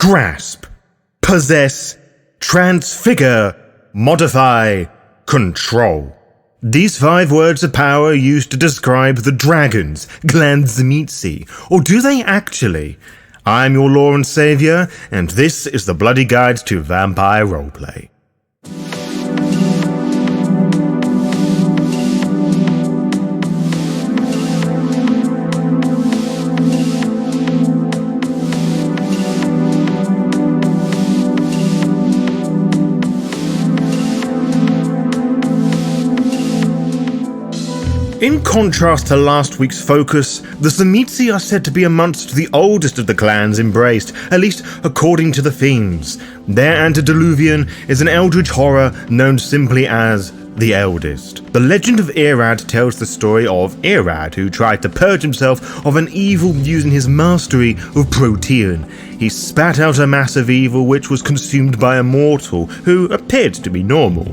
grasp, possess, transfigure, modify, control. These 5 words of power are used to describe the dragons, Clan Tzimisce, or do they actually? I'm your Lord and Saviour, and this is the Bloody Guide to Vampire Roleplay. In contrast to last week's focus, the Tzimisce are said to be amongst the oldest of the clans embraced, at least according to the themes. Their antediluvian is an eldritch horror known simply as the Eldest. The legend of Irad tells the story of Irad, who tried to purge himself of an evil using his mastery of Protean. He spat out a mass of evil which was consumed by a mortal who appeared to be normal.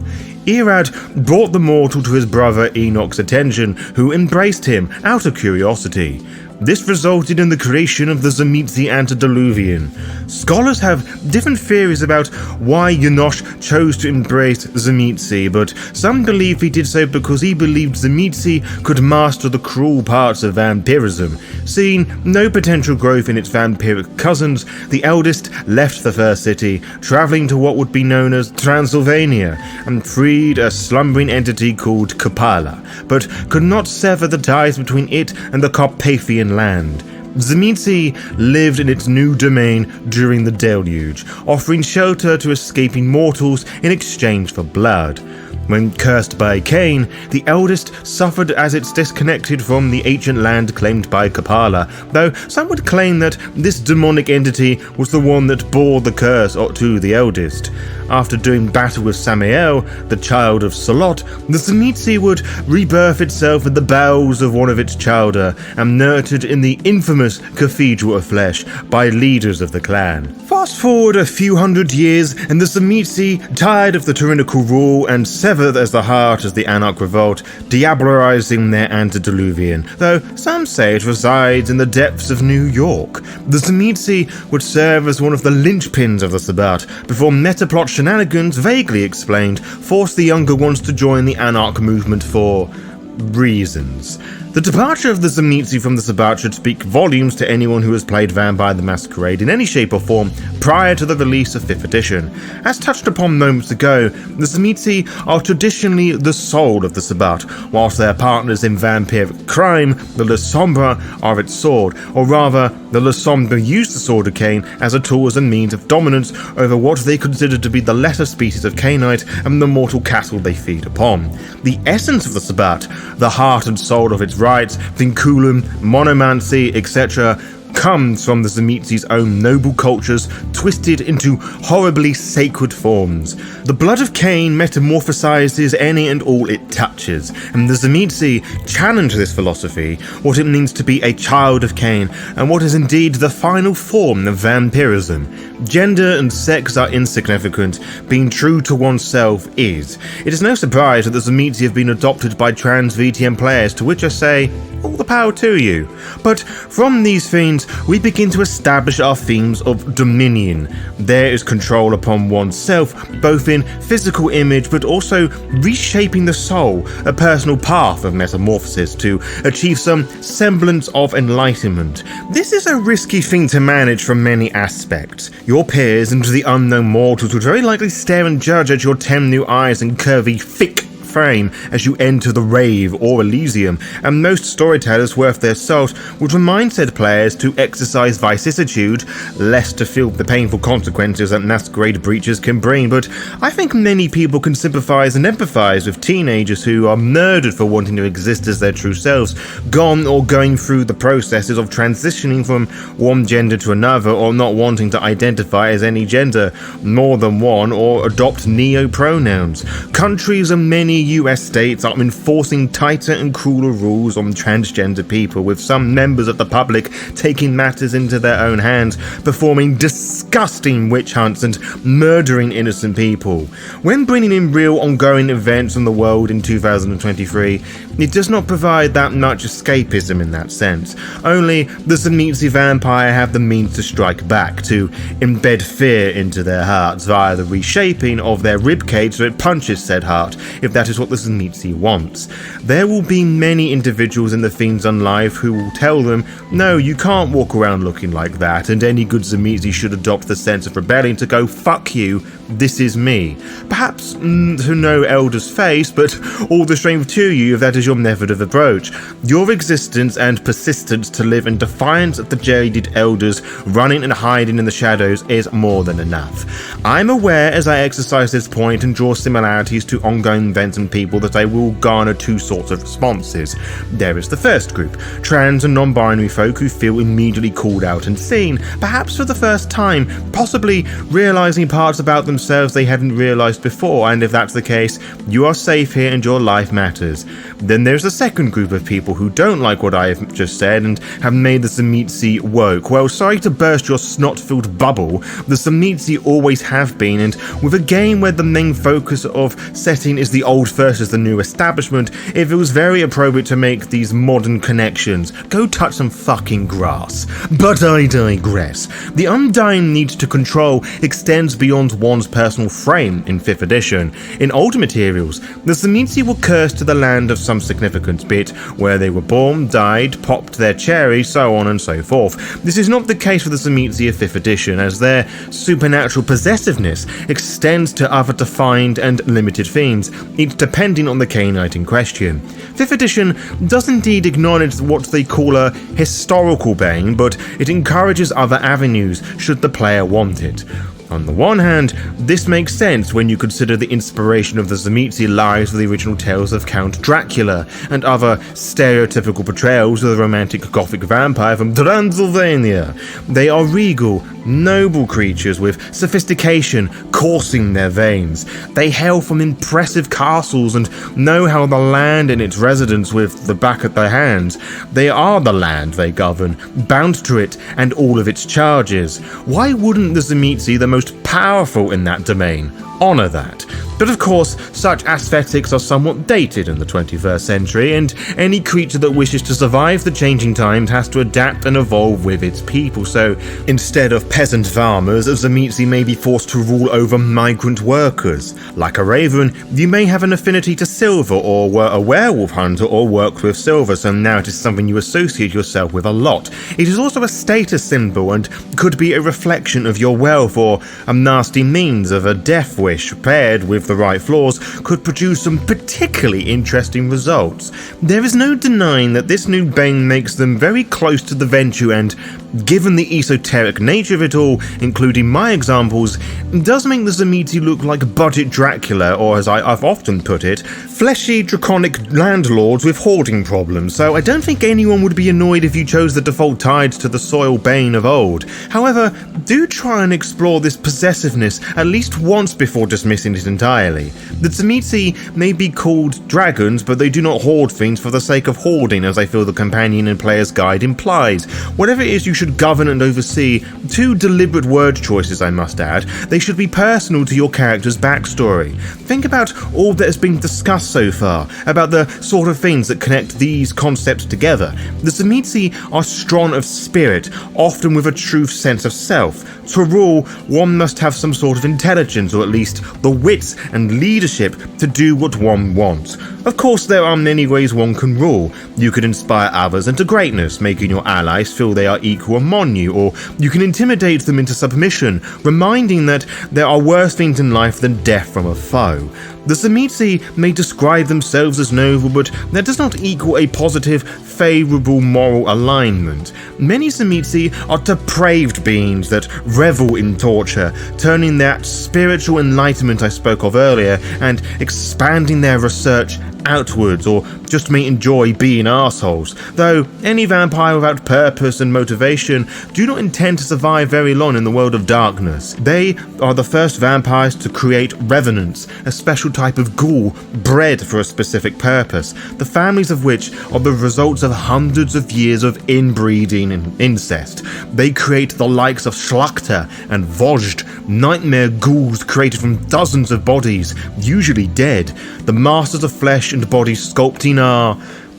Irad brought the mortal to his brother Enoch's attention, who embraced him out of curiosity. This resulted in the creation of the Tzimisce antediluvian. Scholars have different theories about why Enoch chose to embrace Tzimisce, but some believe he did so because he believed Tzimisce could master the cruel parts of vampirism. Seeing no potential growth in its vampiric cousins, the eldest left the first city, travelling to what would be known as Transylvania, and freed a slumbering entity called Camarilla, but could not sever the ties between it and the Carpathian land. Tzimisce lived in its new domain during the deluge, offering shelter to escaping mortals in exchange for blood. When cursed by Cain, the eldest suffered as it's disconnected from the ancient land claimed by Camarilla, though some would claim that this demonic entity was the one that bore the curse to the eldest. After doing battle with Samael, the child of Saulot, the Tzimisce would rebirth itself in the bowels of one of its chowder and nurtured in the infamous Cathedral of Flesh by leaders of the clan. Fast forward a few hundred years, and the Tzimisce, tired of the tyrannical rule and severed as the heart as the Anarch revolt, diabolizing their antediluvian, though some say it resides in the depths of New York. The Tzimisce would serve as one of the linchpins of the Sabbat, before metaplot shenanigans, vaguely explained, forced the younger ones to join the Anarch movement for reasons. The departure of the Tzimisce from the Sabbat should speak volumes to anyone who has played Vampire the Masquerade in any shape or form prior to the release of 5th edition. As touched upon moments ago, the Tzimisce are traditionally the soul of the Sabbat, whilst their partners in vampiric crime, the Le Sombre, are its sword, or rather, the Le Sombre use the Sword of Cain as a tool and means of dominance over what they consider to be the lesser species of Cainite and the mortal cattle they feed upon. The essence of the Sabbat, the heart and soul of its rites, vinculum, monomancy, etc., comes from the Tzimisce's own noble cultures twisted into horribly sacred forms. The blood of Cain metamorphosizes any and all it touches, and the Tzimisce challenge this philosophy, what it means to be a child of Cain, and what is indeed the final form of vampirism. Gender and sex are insignificant, being true to oneself is. It is no surprise that the Tzimisce have been adopted by trans VTM players, to which I say, all the power to you. But from these themes, we begin to establish our themes of dominion. There is control upon oneself, both in physical image but also reshaping the soul, a personal path of metamorphosis to achieve some semblance of enlightenment. This is a risky thing to manage from many aspects. Your peers and the unknown mortals would very likely stare and judge at your 10 new eyes and curvy, thick frame as you enter the rave or Elysium, and most storytellers worth their salt would remind said players to exercise vicissitude, lest to feel the painful consequences that Masquerade breaches can bring. But I think many people can sympathize and empathize with teenagers who are murdered for wanting to exist as their true selves, gone or going through the processes of transitioning from one gender to another, or not wanting to identify as any gender, more than one, or adopt neo-pronouns. Countries and many many US states are enforcing tighter and crueler rules on transgender people, with some members of the public taking matters into their own hands, performing disgusting witch hunts and murdering innocent people. When bringing in real ongoing events in the world in 2023, it does not provide that much escapism in that sense. Only the Tzimisce vampire have the means to strike back, to embed fear into their hearts via the reshaping of their ribcage so it punches said heart, if that is what the Tzimisce wants. There will be many individuals in the Fiend's Unlife who will tell them, no, you can't walk around looking like that, and any good Tzimisce should adopt the sense of rebellion to go, fuck you, this is me. Perhaps to no elder's face, but all the strength to you if that is your method of approach. Your existence and persistence to live in defiance of the jaded elders running and hiding in the shadows is more than enough. I'm aware as I exercise this point and draw similarities to ongoing events and people that I will garner two sorts of responses. There is the first group, trans and non-binary folk who feel immediately called out and seen, perhaps for the first time, possibly realizing parts about themselves they hadn't realized before, and if that's the case, you are safe here and your life matters. Then there's a second group of people who don't like what I have just said and have made the Tzimisce woke. Well, sorry to burst your snot-filled bubble, the Tzimisce always have been, and with a game where the main focus of setting is the old versus the new establishment, it feels very appropriate to make these modern connections. Go touch some fucking grass. But I digress. The undying need to control extends beyond one's personal frame in 5th edition. In older materials, the Tzimisce were cursed to the land of some significance, be it where they were born, died, popped their cherry, so on and so forth. This is not the case for the Tzimisce of 5th edition, as their supernatural possessiveness extends to other defined and limited fiends, each depending on the Canaanite in question. 5th edition does indeed acknowledge what they call a historical bane, but it encourages other avenues should the player want it. On the one hand, this makes sense when you consider the inspiration of the Tzimisce lies with the original tales of Count Dracula and other stereotypical portrayals of the romantic gothic vampire from Transylvania. They are regal, noble creatures with sophistication coursing their veins. They hail from impressive castles and know how the land and its residents with the back of their hands. They are the land they govern, bound to it and all of its charges. Why wouldn't the Tzimisce, the most powerful in that domain, honour that? But of course, such aesthetics are somewhat dated in the 21st century, and any creature that wishes to survive the changing times has to adapt and evolve with its people, so instead of peasant farmers, a Tzimisce may be forced to rule over migrant workers. Like a raven, you may have an affinity to silver, or were a werewolf hunter or worked with silver, so now it is something you associate yourself with a lot. It is also a status symbol and could be a reflection of your wealth, or a nasty means of a death wish paired with the right flaws could produce some particularly interesting results. There is no denying that this new bane makes them very close to the Venture, and given the esoteric nature of it all, including my examples, does make the Tzimisce look like budget Dracula, or as I've often put it, fleshy draconic landlords with hoarding problems, so I don't think anyone would be annoyed if you chose the default tides to the soil bane of old. However, do try and explore this possessiveness at least once before dismissing it entirely. The Tzimisce may be called dragons, but they do not hoard things for the sake of hoarding, as I feel the companion and player's guide implies. Whatever it is you should govern and oversee, two deliberate word choices I must add, they should be personal to your character's backstory. Think about all that has been discussed so far, about the sort of things that connect these concepts together. The Tzimisce are strong of spirit, often with a true sense of self. To rule, one must have some sort of intelligence, or at least the wits and leadership to do what one wants. Of course, there are many ways one can rule. You could inspire others into greatness, making your allies feel they are equal among you, or you can intimidate them into submission, reminding that there are worse things in life than death from a foe. The Tzimisce may describe themselves as noble, but that does not equal a positive, favourable moral alignment. Many Tzimisce are depraved beings that revel in torture, turning that spiritual enlightenment I spoke of earlier and expanding their research outwards or just may enjoy being assholes, though any vampire without purpose and motivation do not intend to survive very long in the world of darkness. They are the first vampires to create revenants, a special type of ghoul bred for a specific purpose, the families of which are the results of hundreds of years of inbreeding and incest. They create the likes of Schlachter and Vojd, nightmare ghouls created from dozens of bodies, usually dead. The masters of flesh and body sculpting are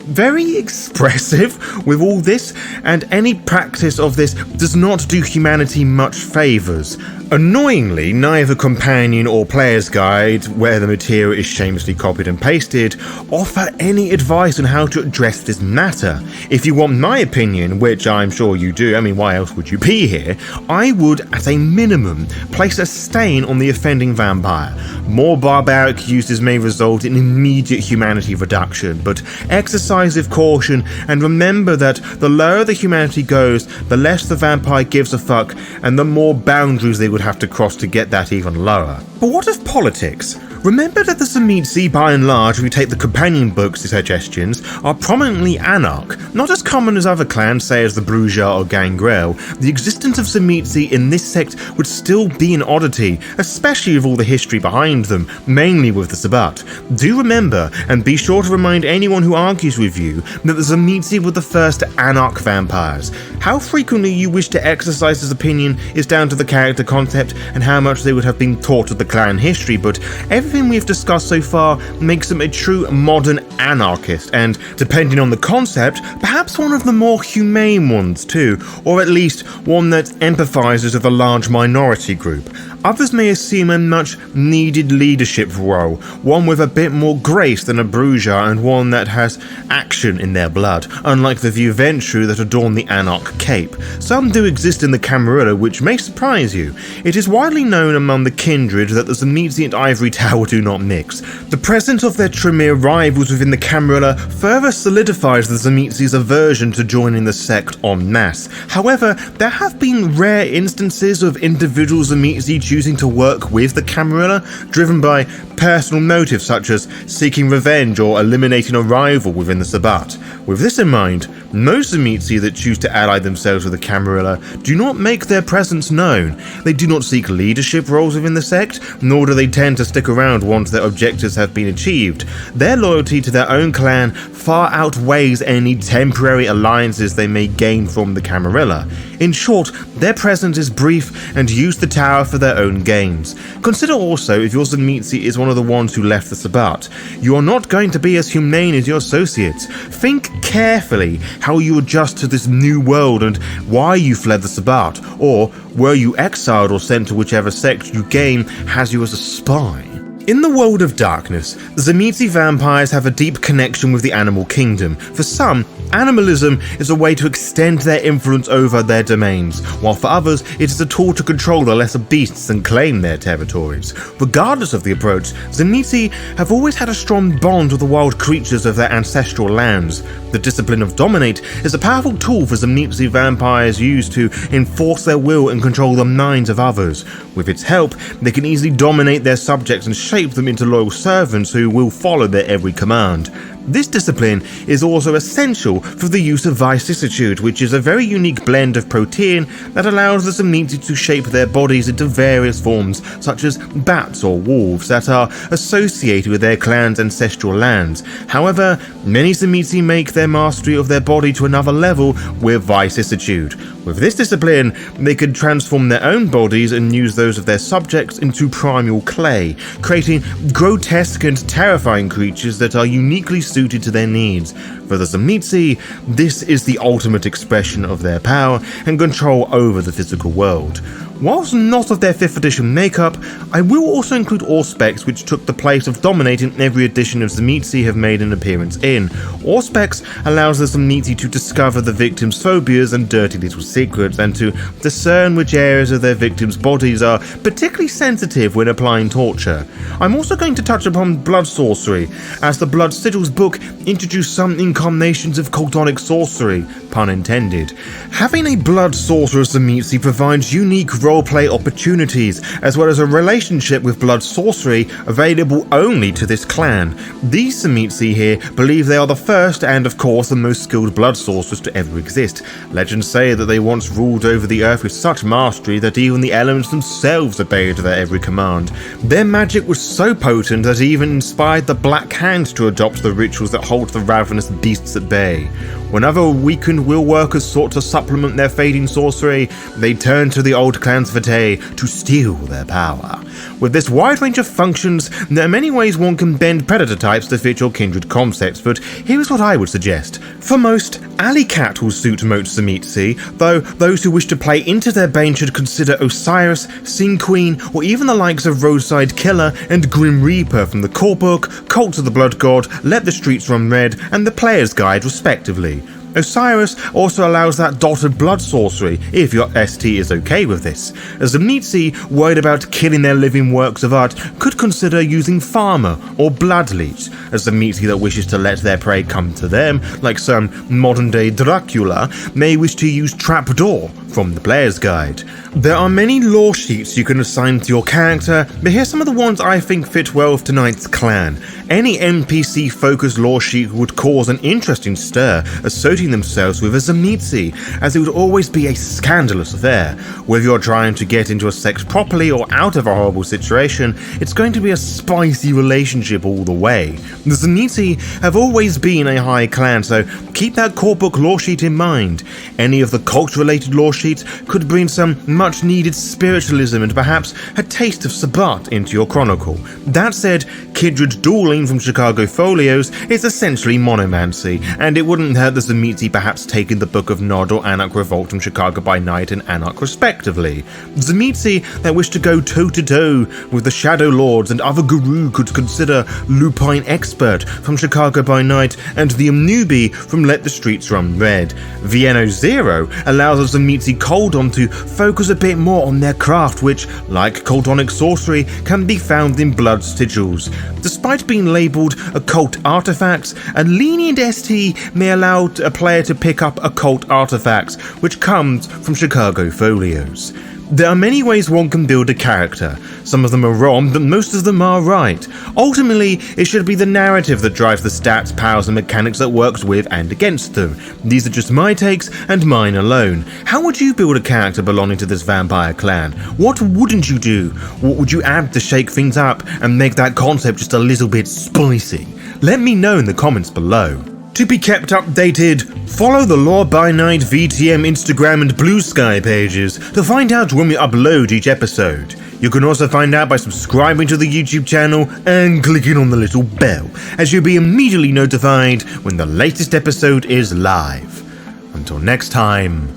very expressive with all this, and any practice of this does not do humanity much favours. Annoyingly, neither companion or player's guide, where the material is shamelessly copied and pasted, offer any advice on how to address this matter. If you want my opinion, which I'm sure you do, I mean why else would you be here, I would, at a minimum, place a stain on the offending vampire. More barbaric uses may result in immediate humanity reduction, but exercise with caution and remember that the lower the humanity goes, the less the vampire gives a fuck and the more boundaries they would have to cross to get that even lower. But what of politics? Remember that the Tzimisce, by and large, if we take the companion books as suggestions, are prominently anarch, not as common as other clans, say as the Bruja or Gangrel. The existence of Tzimisce in this sect would still be an oddity, especially with all the history behind them, mainly with the Sabbat. Do remember, and be sure to remind anyone who argues with you, that the Tzimisce were the first anarch vampires. How frequently you wish to exercise this opinion is down to the character concept and how much they would have been taught of the clan history, but everything we've discussed so far makes them a true modern anarchist, and depending on the concept, perhaps one of the more humane ones too, or at least one that empathizes with a large minority group. Others may assume a much needed leadership role, one with a bit more grace than a Bruja and one that has action in their blood, unlike the Viventrue that adorn the Anarch cape. Some do exist in the Camarilla, which may surprise you. It is widely known among the kindred that the Tzimisce and Ivory Tower do not mix. The presence of their Tremere rivals within the Camarilla further solidifies the Tzimisce's aversion to joining the sect en masse. However, there have been rare instances of individual Tzimisce choosing to work with the Camarilla, driven by personal motives such as seeking revenge or eliminating a rival within the Sabbat. With this in mind, most Tzimisce that choose to ally themselves with the Camarilla do not make their presence known. They do not seek leadership roles within the sect, nor do they tend to stick around once their objectives have been achieved. Their loyalty to their own clan far outweighs any temporary alliances they may gain from the Camarilla. In short, their presence is brief and use the tower for their own gains. Consider also if your Tzimisce is one of the ones who left the Sabbat. You are not going to be as humane as your associates. Think carefully how you adjust to this new world and why you fled the Sabbat, or were you exiled or sent to whichever sect you game has you as a spy. In the world of darkness, the Tzimisce vampires have a deep connection with the animal kingdom. For some, animalism is a way to extend their influence over their domains, while for others it is a tool to control the lesser beasts and claim their territories. Regardless of the approach, Tzimisce have always had a strong bond with the wild creatures of their ancestral lands. The discipline of Dominate is a powerful tool for Tzimisce vampires use to enforce their will and control the minds of others. With its help, they can easily dominate their subjects and shape them into loyal servants who will follow their every command. This discipline is also essential for the use of vicissitude, which is a very unique blend of protein that allows the Tzimisce to shape their bodies into various forms, such as bats or wolves, that are associated with their clan's ancestral lands. However, many Tzimisce make their mastery of their body to another level with vicissitude. With this discipline, they can transform their own bodies and use those of their subjects into primal clay, creating grotesque and terrifying creatures that are uniquely suited to their needs. For the Tzimisce, this is the ultimate expression of their power and control over the physical world. Whilst not of their 5th edition makeup, I will also include Auspex, which took the place of Dominate in every edition of Tzimisce have made an appearance in. Auspex allows the Tzimisce to discover the victim's phobias and dirty little secrets, and to discern which areas of their victims' bodies are particularly sensitive when applying torture. I'm also going to touch upon blood sorcery, as the Blood Sigils book introduced some incarnations of cultonic sorcery, pun intended. Having a blood sorcerer Tzimisce provides unique roleplay opportunities, as well as a relationship with blood sorcery available only to this clan. These Tzimisce here believe they are the first and, of course, the most skilled blood sorcerers to ever exist. Legends say that they once ruled over the earth with such mastery that even the elements themselves obeyed their every command. Their magic was so potent that it even inspired the Black Hand to adopt the rituals that hold the ravenous beasts at bay. When other weakened will workers sought to supplement their fading sorcery, they turned to the old clans vitae to steal their power. With this wide range of functions, there are many ways one can bend predator types to fit your kindred concepts, but here's what I would suggest. For most, Alley Cat will suit most Tzimisce, though those who wish to play into their bane should consider Osiris, Sin Queen, or even the likes of Roadside Killer and Grim Reaper from the core book, Cult of the Blood God, Let the Streets Run Red, and the Player's Guide respectively. Osiris also allows that dotted blood sorcery, if your ST is okay with this, as Tzimisce, worried about killing their living works of art, could consider using Farmer or Blood Leech, as Tzimisce that wishes to let their prey come to them, like some modern-day Dracula, may wish to use Trapdoor from the Player's Guide. There are many lore sheets you can assign to your character, but here's some of the ones I think fit well with tonight's clan. Any NPC-focused lore sheet would cause an interesting stir associating themselves with a Tzimisce, as it would always be a scandalous affair. Whether you're trying to get into a sex properly or out of a horrible situation, it's going to be a spicy relationship all the way. The Tzimisce have always been a high clan, so keep that core book lore sheet in mind. Any of the cult-related lore sheets could bring some much-needed spiritualism and perhaps a taste of Sabbat into your chronicle. That said, kindred dueling from Chicago Folios is essentially monomancy, and it wouldn't hurt the Tzimisce perhaps taking the Book of Nod or Anarch Revolt from Chicago by Night and Anarch respectively. Tzimisce that wish to go toe-to-toe with the Shadow Lords and other guru could consider Lupine Expert from Chicago by Night and the Omnubi from Let the Streets Run Red. Vienna Zero allows the Tzimisce Coldon to focus a bit more on their craft, which, like Coldonic sorcery, can be found in blood sigils. Despite being labelled occult artifacts, a lenient ST may allow a player to pick up occult artifacts, which comes from Chicago Folios. There are many ways one can build a character. Some of them are wrong, but most of them are right. Ultimately, it should be the narrative that drives the stats, powers, and mechanics that works with and against them. These are just my takes, and mine alone. How would you build a character belonging to this vampire clan? What wouldn't you do? What would you add to shake things up and make that concept just a little bit spicy? Let me know in the comments below. To be kept updated, follow the Lore by Night VTM Instagram and Blue Sky pages to find out when we upload each episode. You can also find out by subscribing to the YouTube channel and clicking on the little bell, as you'll be immediately notified when the latest episode is live. Until next time,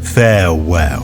farewell.